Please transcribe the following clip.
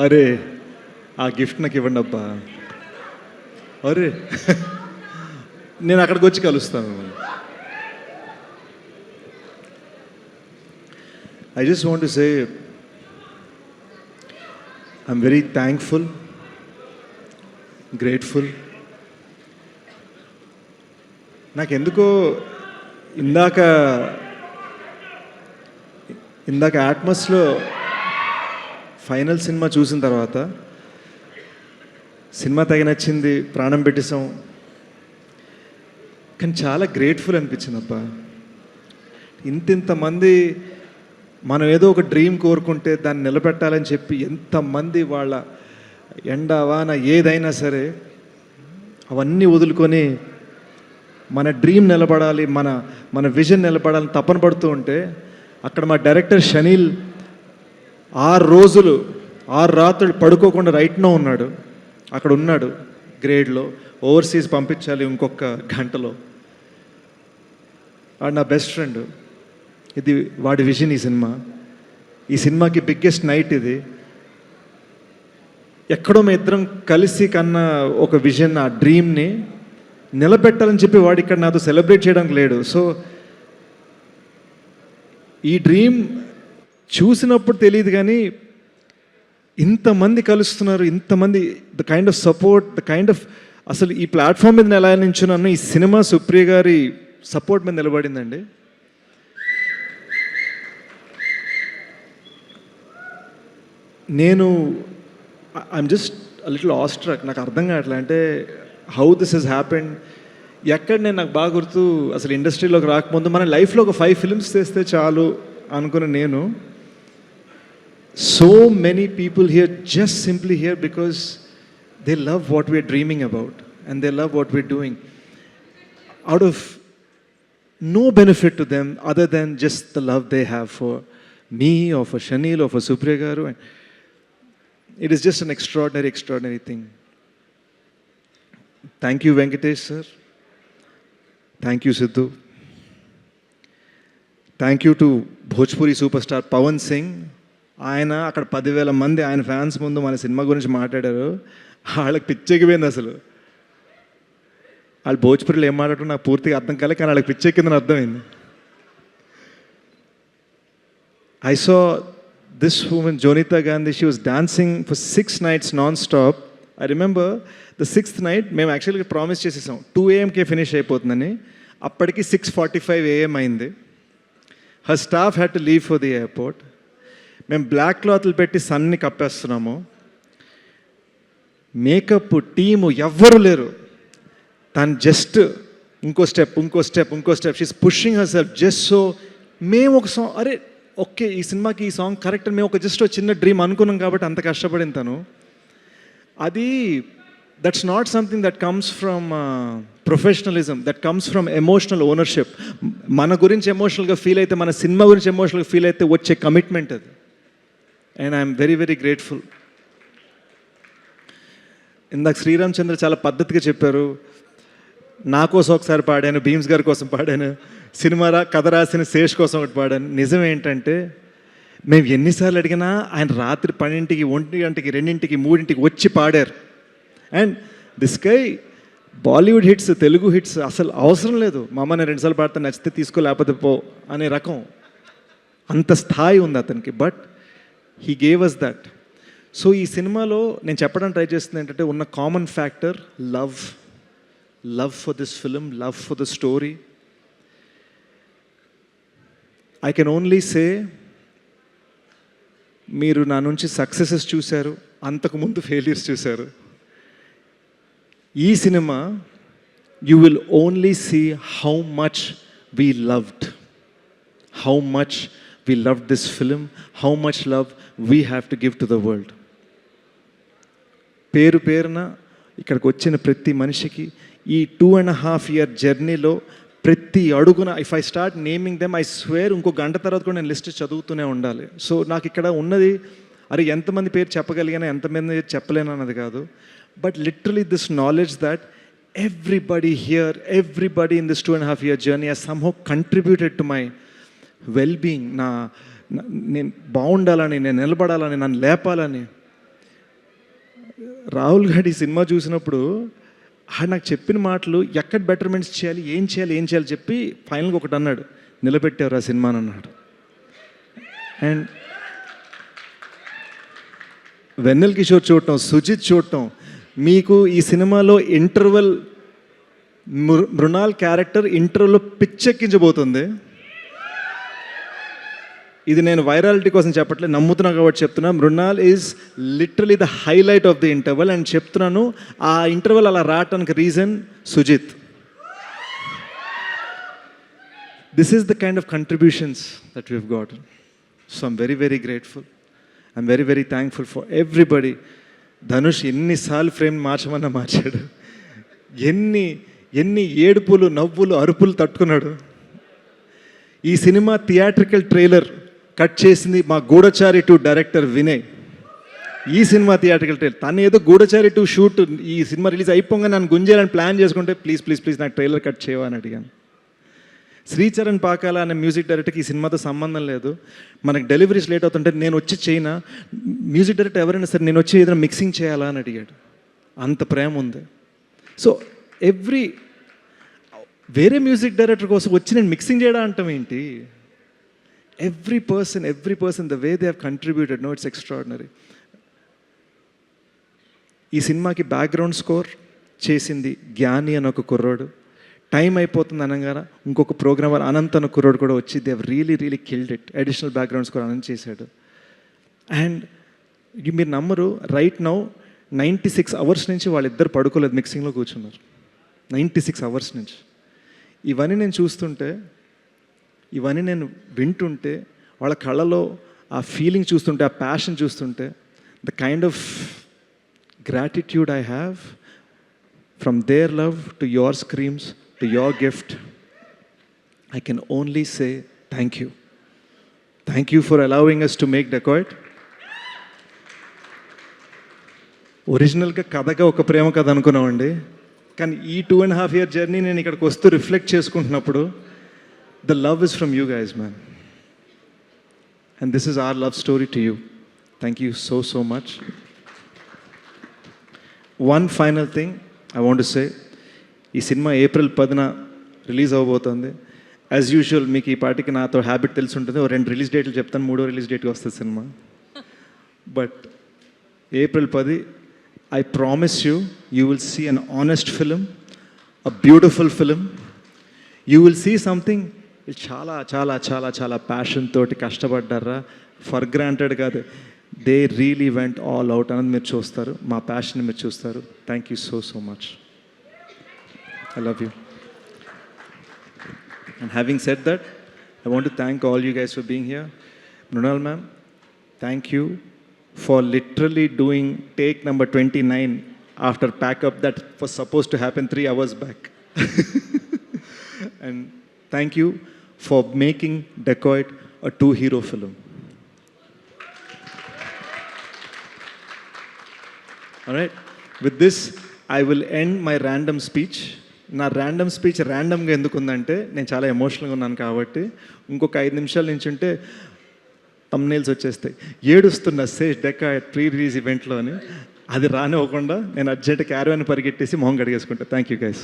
అరే ఆ గిఫ్ట్ నాకు ఇవ్వండి అబ్బా. అరే నేను అక్కడికి వచ్చి కలుస్తాను. I just want to say I'm very thankful, grateful. నాకెందుకో ఇందాక ఆట్మస్లో ఫైనల్ సినిమా చూసిన తర్వాత సినిమా తెగ నచ్చింది, ప్రాణం పెట్టేసాం. కానీ చాలా గ్రేట్ఫుల్ అనిపించింది అబ్బా. ఇంతమంది మనం ఏదో ఒక డ్రీమ్ కోరుకుంటే దాన్ని నిలబెట్టాలని చెప్పి ఎంతమంది వాళ్ళ ఎండ వాన ఏదైనా సరే అవన్నీ వదులుకొని మన డ్రీమ్ నిలబడాలి, మన విజన్ నిలబడాలని తపన పడుతూ ఉంటే అక్కడ మా డైరెక్టర్ షనీల్ 6 రాత్రులు పడుకోకుండా రైట్నో ఉన్నాడు. అక్కడ ఉన్నాడు గ్రేడ్లో. ఓవర్సీస్ పంపించాలి ఇంకొక గంటలో. వాడు నా బెస్ట్ ఫ్రెండ్. ఇది వాడి విజన్. ఈ సినిమాకి బిగ్గెస్ట్ నైట్ ఇది. ఎక్కడో మేము ఇద్దరం కలిసి కన్న ఒక విజన్, ఆ డ్రీమ్ని నిలబెట్టాలని చెప్పి వాడు ఇక్కడ నాతో సెలబ్రేట్ చేయడానికి లేడు. సో ఈ డ్రీమ్ చూసినప్పుడు తెలియదు, కానీ ఇంతమంది కలుస్తున్నారు, ఇంతమంది the kind of support, the kind of అసలు ఈ ప్లాట్ఫామ్ మీద ఎలా నించున్నాను, ఈ సినిమా సుప్రియ గారి సపోర్ట్ మీద నిలబడిందండి. నేను ఐఎమ్ జస్ట్ లిటిల్ ఆస్ట్రక్. నాకు అర్థం కావట్లే అంటే హౌ దిస్ హెస్ హ్యాపెండ్. ఎక్కడ నాకు బాగా గుర్తు, అసలు ఇండస్ట్రీలోకి రాకముందు మన లైఫ్లో ఒక 5 ఫిల్మ్స్ చేస్తే చాలు అనుకున్న నేను, so many people here just simply here because they love what we're dreaming about and they love what we're doing out of no benefit to them other than just the love they have for me or for Shanil or for Supriya Garu. And it is just an extraordinary thing. Thank you Venkatesh sir. Thank you Sidhu. Thank you to Bhojpuri superstar Pawan Singh. ఆయన అక్కడ 10,000 మంది ఆయన fans ముందు మన cinema గురించి మాట్లాడారు. వాళ్ళకి పిచ్చెక్కిపోయింది అసలు. వాళ్ళు భోజ్పురిలో ఏం మాట్లాడటం నాకు పూర్తిగా అర్థం కాలే, కానీ వాళ్ళకి పిచ్చెక్కిందని అర్థమైంది. I saw this woman, Jonita Gandhi, she was dancing for 6 nights non-stop. I remember the 6th night, మేము యాక్చువల్గా ప్రామిస్ చేసేసాం 2 AM ఫినిష్ అయిపోతుందని. అప్పటికి 6:45 AM అయింది. her staff had to leave for the airport. మేము బ్లాక్ క్లాత్లు పెట్టి సన్ని కప్పేస్తున్నాము. మేకప్ టీము ఎవ్వరు లేరు. తను జస్ట్ ఇంకో step she's pushing her self just so. మేము ఒక సాంగ్, అరే ఓకే ఈ సినిమాకి ఈ సాంగ్ కరెక్ట్ అని మేము ఒక జస్ట్ చిన్న డ్రీమ్ అనుకున్నాం కాబట్టి అంత కష్టపడింది తను. అది that's not something that comes from professionalism, that comes from emotional ownership. మన గురించి ఎమోషనల్గా ఫీల్ అయితే, మన సినిమా గురించి ఎమోషనల్గా ఫీల్ అయితే వచ్చే కమిట్మెంట్ అది. And I'm very grateful. ఇందాక శ్రీరామ్ చంద్ర చాలా పద్ధతిగా చెప్పారు. నా కోసం ఒకసారి పాడాను, భీమ్స్ గారి కోసం పాడాను, సినిమా కథ రాసిన శేష్ కోసం ఒకటి పాడాను. నిజం ఏంటంటే మేము ఎన్నిసార్లు అడిగినా ఆయన రాత్రి 12కి, 1 గంటకి, 2కి, 3కి వచ్చి పాడారు. And this guy Bollywood hits, Telugu hits అసలు అవసరం లేదు. మా అమ్మ నేను 2 సార్లు పాడితే నచ్చితే తీసుకో లేకపోతే పో అనే రకం, అంత స్థాయి ఉంది అతనికి. But he gave us that. So ఈ సినిమాలో నేను చెప్పడానికి ట్రై చేస్తుంది ఏంటంటే ఉన్న common factor love for this film, love for the story. I can only say మీరు నా నుంచి సక్సెసెస్ చూశారు, అంతకుముందు ఫెయిల్యూర్స్ చూశారు. ఈ cinema you will only see how much we loved this film, how much love we have to give to the world. పేరున ఇక్కడికి వచ్చిన ప్రతి మనిషికి ఈ 2.5 year జర్నీలో ప్రతి అడుగున if I start naming them, I swear ఇంకో గంట తర్వాత కూడా నేను లిస్ట్ చదువుతూనే ఉండాలి. సో నాకు ఇక్కడ ఉన్నది, అరే ఎంతమంది పేరు చెప్పగలిగానో ఎంతమంది చెప్పలేను అన్నది కాదు. But literally this knowledge that everybody here, everybody in this 2.5 year journey has somehow contributed to my well being. నేను బాగుండాలని, నేను నిలబడాలని, నన్ను లేపాలని. రాహుల్ గారి ఈ సినిమా చూసినప్పుడు నాకు చెప్పిన మాటలు ఎక్కడ బెటర్మెంట్స్ చేయాలి ఏం చేయాలి చెప్పి ఫైనల్గా ఒకటి అన్నాడు, నిలబెట్టారు ఆ సినిమాని అన్నాడు. అండ్ వెన్నెల్ కిషోర్ చూడటం, సుజిత్ చూడటం, మీకు ఈ సినిమాలో ఇంటర్వెల్ మృణాల్ క్యారెక్టర్ ఇంటర్వెల్లో పిచ్చెక్కించబోతుంది. ఇది నేను వైరాలిటీ కోసం చెప్పట్లేదు, నమ్ముతున్నా కాబట్టి చెప్తున్నా. Mrunal is literally the highlight of the interval. And చెప్తున్నాను, ఆ ఇంటర్వెల్ అలా రావటానికి reason Sujeeth. This is the kind of contributions that we've got. So I'm very very grateful. I'm very very thankful for everybody. Dhanush ఎన్నిసార్లు ఫ్రేమ్ మార్చమన్నా మార్చాడు, ఎన్ని ఏడుపులు నవ్వులు అరుపులు తట్టుకున్నాడు. ఈ సినిమా థియేట్రికల్ ట్రైలర్ కట్ చేసింది మా గూఢచారి 2 డైరెక్టర్ వినయ్. ఈ సినిమా థియేట్రికల్ ట్రైలర్ తను ఏదో గూఢచారి 2 షూట్ ఈ సినిమా రిలీజ్ అయిపోగా నన్ను గుంజేయాలని ప్లాన్ చేసుకుంటే ప్లీజ్ నాకు ట్రైలర్ కట్ చేయవా అని అడిగాను. శ్రీచరణ్ పాకాల అనే మ్యూజిక్ డైరెక్టర్కి ఈ సినిమాతో సంబంధం లేదు, మనకు డెలివరీస్ లేట్ అవుతుంటే నేను వచ్చి చేయనా, మ్యూజిక్ డైరెక్టర్ ఎవరైనా సరే నేను వచ్చి ఏదైనా మిక్సింగ్ చేయాలా అని అడిగాడు. అంత ప్రేమ ఉంది. సో వేరే మ్యూజిక్ డైరెక్టర్ కోసం వచ్చి నేను మిక్సింగ్ చేయడం అంటాం ఏంటి? Every person the way they have contributed, no it's extraordinary. ఈ సినిమాకి బ్యాక్గ్రౌండ్ స్కోర్ చేసింది జ్ఞాని అని ఒక కుర్రోడు. టైం అయిపోతుంది అనగానే ఇంకొక ప్రోగ్రామర్ అనంత్ అన్న కుర్రోడు కూడా వచ్చి they have really killed it. Additional background score Anant చేశాడు. అండ్ మీరు నమ్మరు, రైట్ నౌ 96 అవర్స్ నుంచి వాళ్ళిద్దరు పడుకోలేదు, మిక్సింగ్లో కూర్చున్నారు. 96 అవర్స్ నుంచి. ఇవన్నీ నేను చూస్తుంటే, ఇవన్నీ నేను వింటుంటే, వాళ్ళ కళ్ళలో ఆ ఫీలింగ్ చూస్తుంటే, ఆ ప్యాషన్ చూస్తుంటే, the kind of gratitude I have from their love to your screams to your gift, I can only say thank you. Thank you for allowing us to make Dacoit. ఒరిజినల్గా కథగా ఒక ప్రేమ కథ అనుకున్నామండి, కానీ ఈ 2.5 year జర్నీ నేను ఇక్కడికి వస్తూ రిఫ్లెక్ట్ చేసుకుంటున్నప్పుడు the love is from you guys man, and this is our love story to you. Thank you so much. One final thing I want to say, ఈ సినిమా April 10న release అవ్వబోతుంది. As usual మీకు ఈ పార్టీకి నాతో habit తెలిసి ఉంటుంది, 2 release డేట్లు చెప్తాను, 3వ రిలీజ్ డేట్కి వస్తుంది cinema. But April 10, I promise you will see an honest film, a beautiful film. You will see something చాలా ప్యాషన్ తోటి కష్టపడ్డారా, ఫర్ గ్రాంటెడ్ కాదు, they really went all out అన్నది మీరు చూస్తారు, మా ప్యాషన్ మీరు చూస్తారు. Thank you so much. I love you. And having said that, I want to thank all you guys for being here. Mrunal ma'am, thank you for literally doing take number 29 after pack up that was supposed to happen 3 hours back. And thank you for making Dacoit a 2-hero film. All right, with this I will end my random speech. నా random speech ర్యాండమ్గా ఎందుకు ఉందంటే, నేను చాలా ఎమోషనల్గా ఉన్నాను కాబట్టి. ఇంకొక 5 నిమిషాల నుంచి ఉంటే తమ్నైల్స్ వచ్చేస్తాయి, ఏడుస్తున్న సేష్ డెకాయిట్ ప్రీ రిలీజ్ ఈవెంట్లో అని. అది రానివ్వకుండా నేను అర్జెంట్ క్యారవాన్ పరిగెట్టేసి మొహం కడిగేసుకుంటా. Thank you guys.